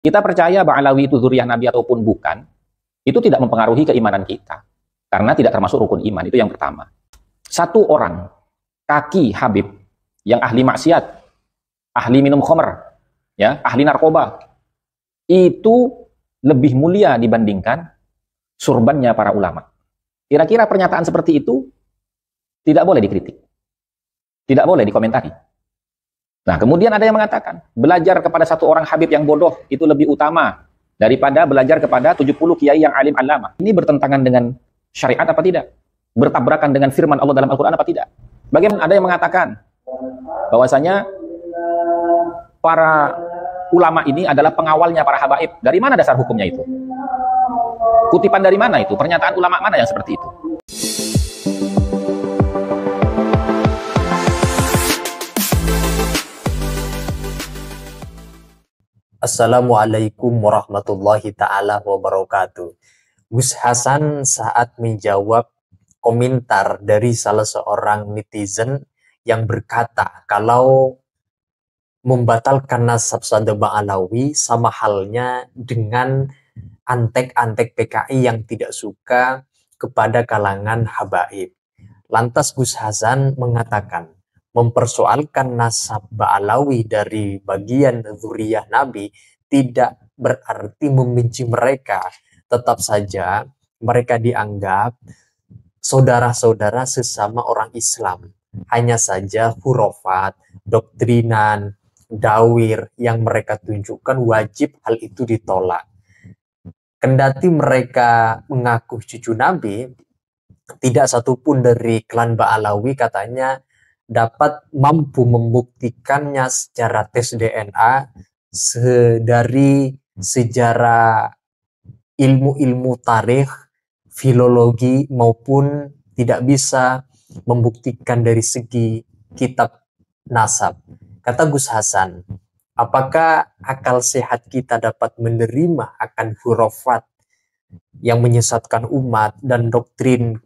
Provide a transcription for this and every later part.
Kita percaya Ba'alawi itu zuriyah Nabi ataupun bukan, itu tidak mempengaruhi keimanan kita. Karena tidak termasuk rukun iman, itu yang pertama. Satu orang, kaki Habib, yang ahli maksiat, ahli minum khamr, ya, ahli narkoba, itu lebih mulia dibandingkan surbannya para ulama. Kira-kira pernyataan seperti itu tidak boleh dikritik. Tidak boleh dikomentari. Nah, kemudian ada yang mengatakan, belajar kepada satu orang Habib yang bodoh itu lebih utama daripada belajar kepada 70 kiai yang alim alama. Ini bertentangan dengan syariat apa tidak? Bertabrakan dengan firman Allah dalam Al-Quran apa tidak? Bagaimana ada yang mengatakan bahwasanya para ulama ini adalah pengawalnya para habaib. Dari mana dasar hukumnya itu? Kutipan dari mana itu? Pernyataan ulama mana yang seperti itu? Assalamualaikum warahmatullahi ta'ala wabarakatuh. Gus Hasan saat menjawab komentar dari salah seorang netizen yang berkata kalau membatalkan nasab Sada Ba'alawi sama halnya dengan antek-antek PKI yang tidak suka kepada kalangan habaib. Lantas Gus Hasan mengatakan, mempersoalkan nasab Ba'alawi dari bagian zuriyah Nabi tidak berarti membenci mereka. Tetap saja mereka dianggap saudara-saudara sesama orang Islam. Hanya saja hurufat, doktrinan, dawir yang mereka tunjukkan wajib hal itu ditolak. Kendati mereka mengaku cucu Nabi, tidak satupun dari klan Ba'alawi katanya dapat mampu membuktikannya secara tes DNA dari sejarah ilmu-ilmu tarikh, filologi maupun tidak bisa membuktikan dari segi kitab nasab. Kata Gus Hasan, apakah akal sehat kita dapat menerima akan hurufat yang menyesatkan umat dan doktrin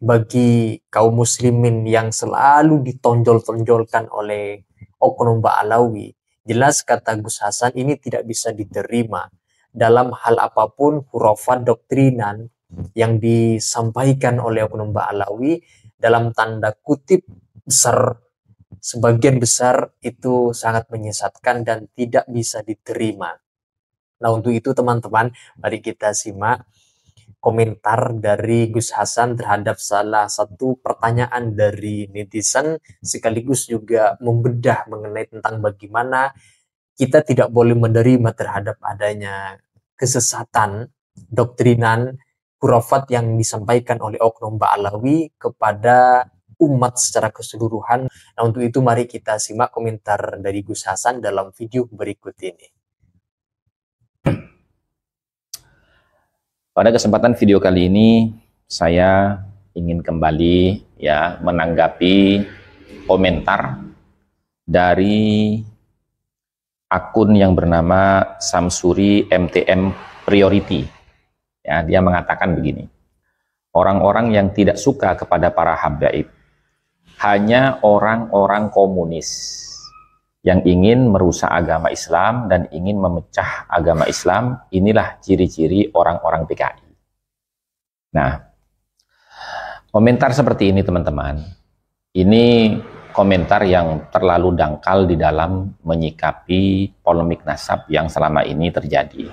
bagi kaum muslimin yang selalu ditonjol-tonjolkan oleh oknum Ba'alawi? Jelas kata Gus Hasan ini tidak bisa diterima dalam hal apapun hurufat doktrinan yang disampaikan oleh oknum Ba'alawi dalam tanda kutip besar, sebagian besar itu sangat menyesatkan dan tidak bisa diterima. Nah, untuk itu teman-teman, mari kita simak komentar dari Gus Hasan terhadap salah satu pertanyaan dari netizen, sekaligus juga membedah mengenai tentang bagaimana kita tidak boleh menerima terhadap adanya kesesatan doktrinan hurufat yang disampaikan oleh oknum Ba'alawi kepada umat secara keseluruhan. Nah, untuk itu mari kita simak komentar dari Gus Hasan dalam video berikut ini. Pada kesempatan video kali ini saya ingin kembali ya menanggapi komentar dari akun yang bernama Samsuri MTM Priority. Ya, dia mengatakan begini. Orang-orang yang tidak suka kepada para habaib hanya orang-orang komunis yang ingin merusak agama Islam dan ingin memecah agama Islam. Inilah ciri-ciri orang-orang PKI. Nah, komentar seperti ini teman-teman, ini komentar yang terlalu dangkal di dalam menyikapi polemik nasab yang selama ini terjadi.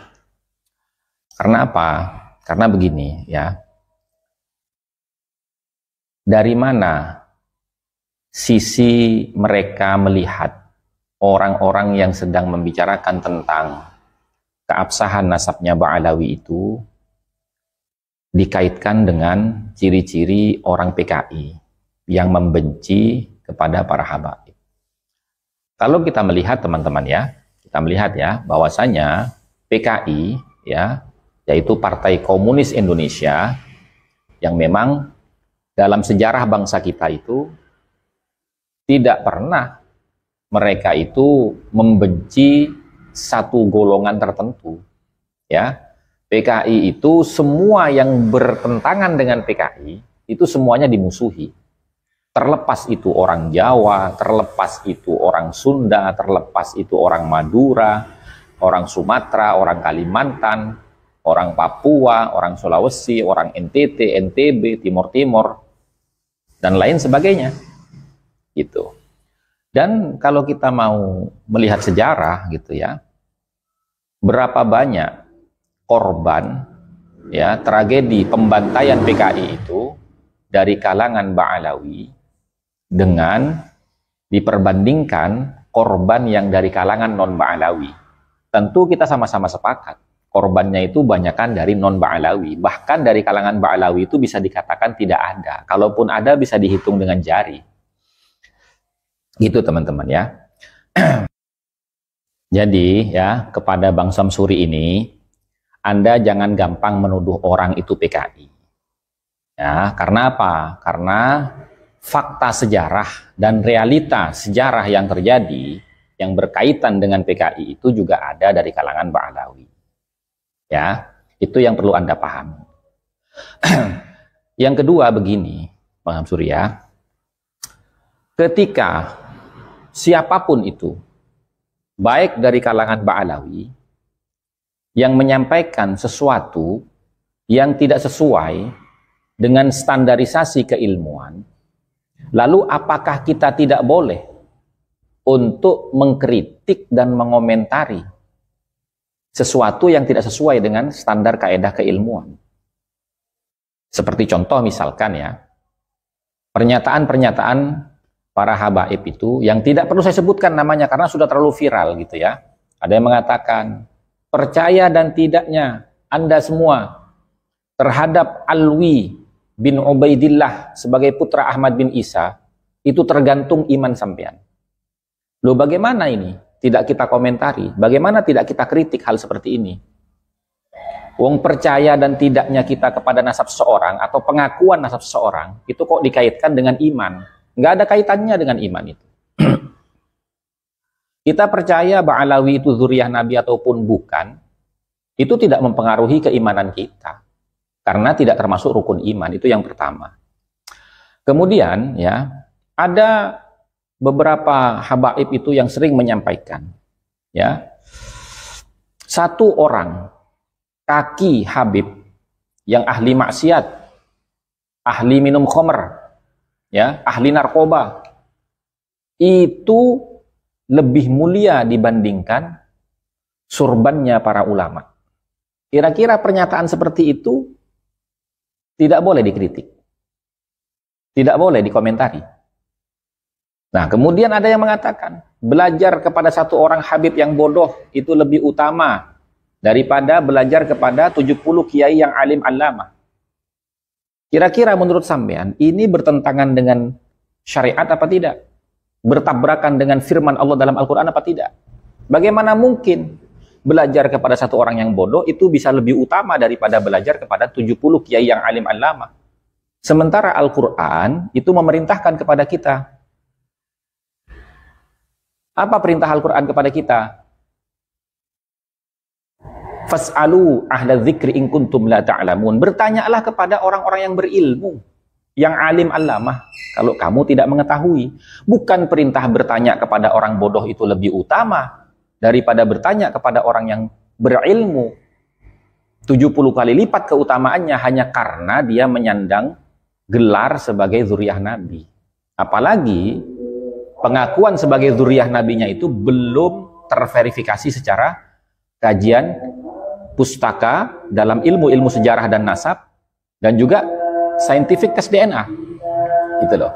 Karena apa? Karena begini ya, dari mana sisi mereka melihat orang-orang yang sedang membicarakan tentang keabsahan nasabnya Ba'alawi itu dikaitkan dengan ciri-ciri orang PKI yang membenci kepada para habaib. Kalau kita melihat teman-teman ya, kita melihat ya bahwasanya PKI ya, yaitu Partai Komunis Indonesia, yang memang dalam sejarah bangsa kita itu tidak pernah mereka itu membenci satu golongan tertentu. Ya, PKI itu semua yang bertentangan dengan PKI itu semuanya dimusuhi. Terlepas itu orang Jawa, terlepas itu orang Sunda, terlepas itu orang Madura, orang Sumatera, orang Kalimantan, orang Papua, orang Sulawesi, orang NTT, NTB, Timur Timur, dan lain sebagainya. Gitu. Dan kalau kita mau melihat sejarah gitu ya, berapa banyak korban ya tragedi pembantaian PKI itu dari kalangan Ba'alawi dengan diperbandingkan korban yang dari kalangan non-Ba'alawi. Tentu kita sama-sama sepakat, korbannya itu banyakan dari non-Ba'alawi. Bahkan dari kalangan Ba'alawi itu bisa dikatakan tidak ada. Kalaupun ada bisa dihitung dengan jari. Gitu teman-teman ya. Jadi ya, kepada Bang Samsuri ini, Anda jangan gampang menuduh orang itu PKI. Ya, karena apa? Karena fakta sejarah dan realita sejarah yang terjadi yang berkaitan dengan PKI itu juga ada dari kalangan Ba'alawi. Ya, itu yang perlu Anda pahami. Yang kedua begini, Bang Samsuri ya. Ketika siapapun itu, baik dari kalangan Ba'alawi yang menyampaikan sesuatu yang tidak sesuai dengan standarisasi keilmuan, lalu apakah kita tidak boleh untuk mengkritik dan mengomentari sesuatu yang tidak sesuai dengan standar kaedah keilmuan? Seperti contoh misalkan ya, pernyataan-pernyataan para habaib itu yang tidak perlu saya sebutkan namanya karena sudah terlalu viral gitu ya. Ada yang mengatakan, percaya dan tidaknya Anda semua terhadap Alwi bin Ubaidillah sebagai putra Ahmad bin Isa, itu tergantung iman sampean. Loh bagaimana ini? Tidak kita komentari. Bagaimana tidak kita kritik hal seperti ini? Wong percaya dan tidaknya kita kepada nasab seseorang atau pengakuan nasab seseorang, itu kok dikaitkan dengan iman? Nggak ada kaitannya dengan iman itu. Kita percaya Ba'alawi itu zuriyah Nabi ataupun bukan, itu tidak mempengaruhi keimanan kita. Karena tidak termasuk rukun iman, itu yang pertama. Kemudian ya, ada beberapa habaib itu yang sering menyampaikan ya, satu orang kaki habib yang ahli maksiat, ahli minum khamr ya, ahli narkoba, itu lebih mulia dibandingkan surbannya para ulama. Kira-kira pernyataan seperti itu tidak boleh dikritik, tidak boleh dikomentari. Nah, kemudian ada yang mengatakan, belajar kepada satu orang habib yang bodoh itu lebih utama daripada belajar kepada 70 kiai yang alim allamah. Kira-kira menurut sampean, ini bertentangan dengan syariat apa tidak? Bertabrakan dengan firman Allah dalam Al-Quran apa tidak? Bagaimana mungkin belajar kepada satu orang yang bodoh itu bisa lebih utama daripada belajar kepada 70 kiai yang alim allamah? Sementara Al-Quran itu memerintahkan kepada kita. Apa perintah Al-Quran kepada kita? Fas'alu ahla dzikri in kuntum la ta'lamun. Bertanyalah kepada orang-orang yang berilmu, yang alim allamah, kalau kamu tidak mengetahui. Bukan perintah bertanya kepada orang bodoh itu lebih utama daripada bertanya kepada orang yang berilmu. 70 kali lipat keutamaannya hanya karena dia menyandang gelar sebagai zuriyah Nabi. Apalagi pengakuan sebagai zuriyah nabinya itu belum terverifikasi secara kajian pustaka dalam ilmu-ilmu sejarah dan nasab, dan juga scientific test DNA. Gitu loh.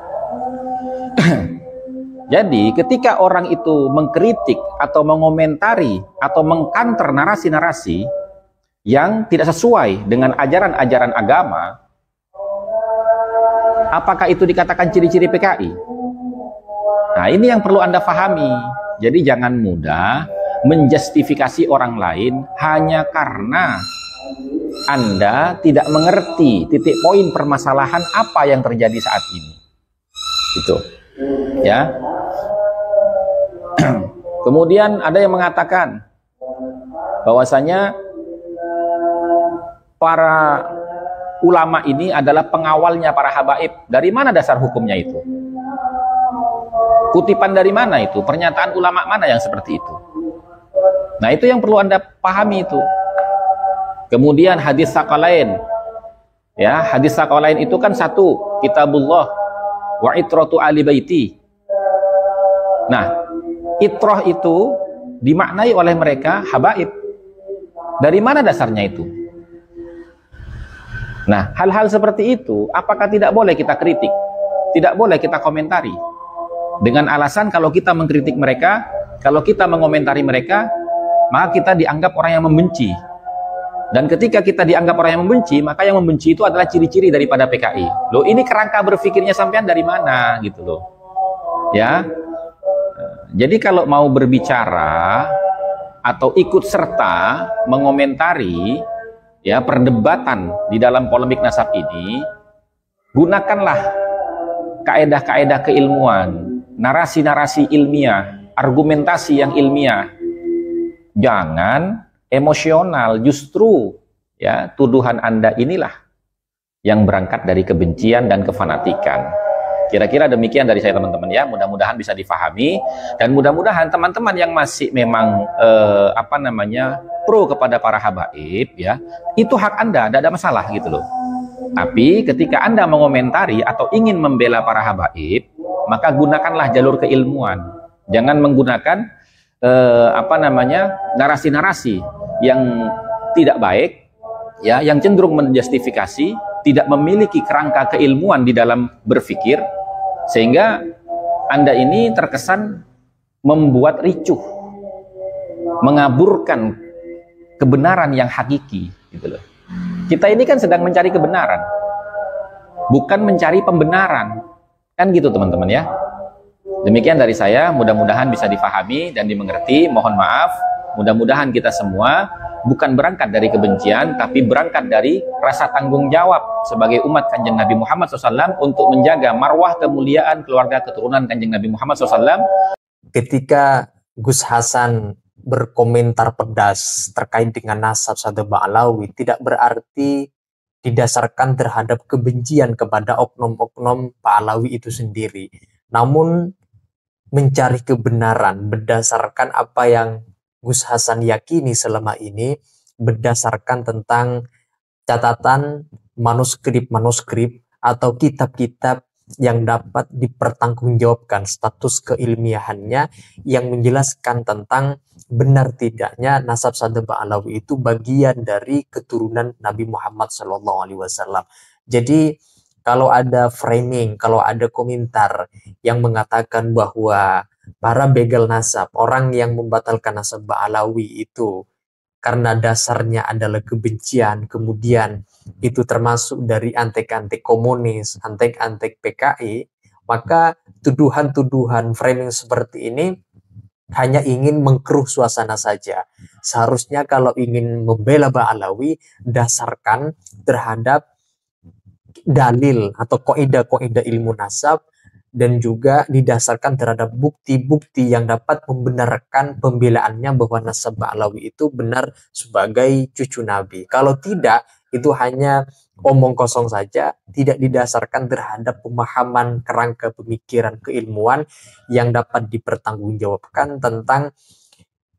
Jadi ketika orang itu mengkritik atau mengomentari atau mengkanter narasi-narasi yang tidak sesuai dengan ajaran-ajaran agama, apakah itu dikatakan ciri-ciri PKI? Nah, ini yang perlu Anda pahami. Jadi jangan mudah menjustifikasi orang lain hanya karena Anda tidak mengerti titik poin permasalahan apa yang terjadi saat ini. Itu. Ya. Kemudian ada yang mengatakan bahwasanya para ulama ini adalah pengawalnya para habaib. Dari mana dasar hukumnya itu? Kutipan dari mana itu? Pernyataan ulama mana yang seperti itu? Nah, itu yang perlu Anda pahami itu. Kemudian hadis sakalain. Ya, hadis sakalain itu kan satu, kitabullah wa itratu ali baiti. Nah, itroh itu dimaknai oleh mereka habaib. Dari mana dasarnya itu? Nah, hal-hal seperti itu, apakah tidak boleh kita kritik? Tidak boleh kita komentari? Dengan alasan kalau kita mengkritik mereka, kalau kita mengomentari mereka, maka kita dianggap orang yang membenci. Dan ketika kita dianggap orang yang membenci, maka yang membenci itu adalah ciri-ciri daripada PKI. Loh, ini kerangka berpikirnya sampean dari mana gitu loh. Ya. Jadi kalau mau berbicara atau ikut serta mengomentari ya perdebatan di dalam polemik nasab ini, gunakanlah kaedah-kaedah keilmuan, narasi-narasi ilmiah, argumentasi yang ilmiah. Jangan emosional. Justru ya tuduhan Anda inilah yang berangkat dari kebencian dan kefanatikan. Kira-kira demikian dari saya teman-teman ya. Mudah-mudahan bisa difahami dan mudah-mudahan teman-teman yang masih memang pro kepada para habaib ya, itu hak Anda, tidak ada masalah gitu loh. Tapi ketika Anda mengomentari atau ingin membela para habaib, maka gunakanlah jalur keilmuan. Jangan menggunakan narasi-narasi yang tidak baik ya, yang cenderung menjustifikasi, tidak memiliki kerangka keilmuan di dalam berpikir, sehingga Anda ini terkesan membuat ricuh, mengaburkan kebenaran yang hakiki gitu loh. Kita ini kan sedang mencari kebenaran, bukan mencari pembenaran. Kan gitu teman-teman ya. Demikian dari saya, mudah-mudahan bisa difahami dan dimengerti. Mohon maaf, mudah-mudahan kita semua bukan berangkat dari kebencian, tapi berangkat dari rasa tanggung jawab sebagai umat Kanjeng Nabi Muhammad SAW untuk menjaga marwah kemuliaan keluarga keturunan Kanjeng Nabi Muhammad SAW. Ketika Gus Hasan berkomentar pedas terkait dengan nasab Sada Ba'alawi, tidak berarti didasarkan terhadap kebencian kepada oknum-oknum Ba'alawi itu sendiri, namun mencari kebenaran berdasarkan apa yang Gus Hasan yakini selama ini, berdasarkan tentang catatan manuskrip-manuskrip atau kitab-kitab yang dapat dipertanggungjawabkan status keilmiahannya, yang menjelaskan tentang benar tidaknya nasab Sada Ba'alawi itu bagian dari keturunan Nabi Muhammad SAW. Jadi kalau ada framing, kalau ada komentar yang mengatakan bahwa para begal nasab, orang yang membatalkan nasab Ba'alawi itu karena dasarnya adalah kebencian, kemudian itu termasuk dari antek-antek komunis, antek-antek PKI, maka tuduhan-tuduhan framing seperti ini hanya ingin mengkeruh suasana saja. Seharusnya kalau ingin membela Ba'alawi, dasarkan terhadap dalil atau kaidah-kaidah ilmu nasab, dan juga didasarkan terhadap bukti-bukti yang dapat membenarkan pembelaannya bahwa nasab Ba'alawi itu benar sebagai cucu Nabi. Kalau tidak, itu hanya omong kosong saja, tidak didasarkan terhadap pemahaman kerangka pemikiran keilmuan yang dapat dipertanggungjawabkan tentang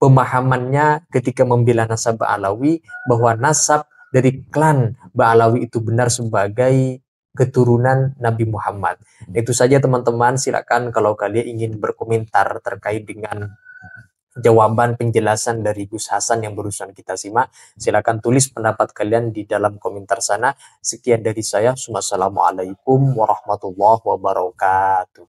pemahamannya ketika membela nasab Ba'alawi, bahwa nasab dari klan Ba'alawi itu benar sebagai keturunan Nabi Muhammad. Itu saja teman-teman, silakan kalau kalian ingin berkomentar terkait dengan jawaban penjelasan dari Gus Hasan yang barusan kita simak, silakan tulis pendapat kalian di dalam komentar sana. Sekian dari saya, wassalamualaikum warahmatullahi wabarakatuh.